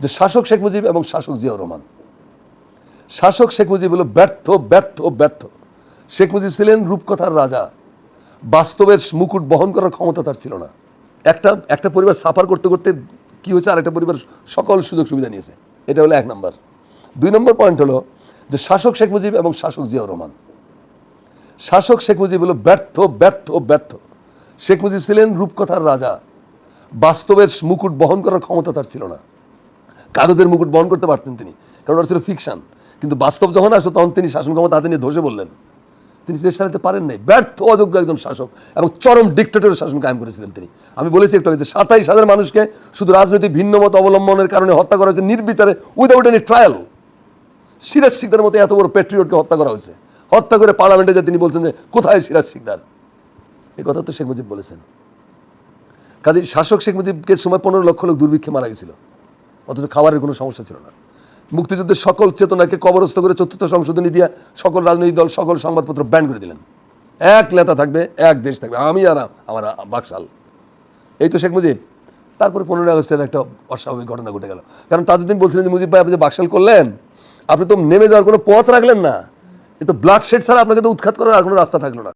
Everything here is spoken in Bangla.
যে শাসক শেখ মুজিব এবং শাসক জিয়াউর রহমান। শাসক শেখ মুজিব হলো ব্যর্থ ব্যর্থ ব্যর্থ। শেখ মুজিব ছিলেন রূপকথার রাজা, বাস্তবের মুকুট বহন করার ক্ষমতা তার ছিল না। একটা পরিবার সাফার করতে করতে কি হয়েছে, আরেকটা পরিবার সকল সুযোগ সুবিধা নিয়েছে। এটা হলো 1 নম্বর। 2 নম্বর পয়েন্ট হলো যে শাসক শেখ মুজিব এবং শাসক জিয়াউর রহমান। শাসক শেখ মুজিব হলো ব্যর্থ ব্যর্থ ব্যর্থ। শেখ মুজিব ছিলেন রূপকথার রাজা, বাস্তবের মুকুট বহন করার ক্ষমতা তার ছিল না। কাগজের মুকুট বহন করতে পারতেন তিনি, কারণ ওটা ছিল ফিকশন, কিন্তু বাস্তব যখন আসলো তখন তিনি শাসন ক্ষমতা হাতে নিয়ে ধসে বললেন। তিনি চেষ্টা চালাতে পারেন নাই, ব্যর্থ অযোগ্য একজন শাসক এবং চরম ডিক্টেটরের শাসন কায়েম করেছিলেন তিনি। আমি বলেছি একটু আগে 27,000 মানুষকে শুধু রাজনৈতিক ভিন্নমত অবলম্বনের কারণে হত্যা করা হয়েছে নির্বিচারে, without any trial. Siraj Sikdar মতো এত বড় প্যাট্রিয়টকে হত্যা করা হয়েছে, হত্যা করে পার্লামেন্টে যে তিনি বলছেন যে কোথায় সিরাজ শিকদার, এই কথা তো শেখ মুজিব বলেছেন। কাজে শাসক শেখ মুজিবকে সময় 15 লক্ষ লোক দুর্ভিক্ষে মারা গেছিল, অথচ খাবারের কোনো সমস্যা ছিল না। মুক্তিযুদ্ধের সকল চেতনাকে কবরস্থ করে 4th সংশোধনী দিয়ে সকল রাজনৈতিক দল সকল সংবাদপত্র ব্যান করে দিলেন। এক নেতা থাকবে, এক দেশ থাকবে, আমি আর আমার বাকশাল। এই তো শেখ মুজিব। তারপরে 15 আগস্টের একটা অস্বাভাবিক ঘটনা ঘটে গেল। কারণ তাজউদ্দিন বলছিলেন যে মুজিব ভাই আপনি যে বাকশাল করলেন, আপনি তো নেমে যাওয়ার কোনো পথ রাখলেন না, এ তো ব্লাড শেড ছাড়া আপনাকে তো উৎখাত করার আর কোনো রাস্তা থাকলো না।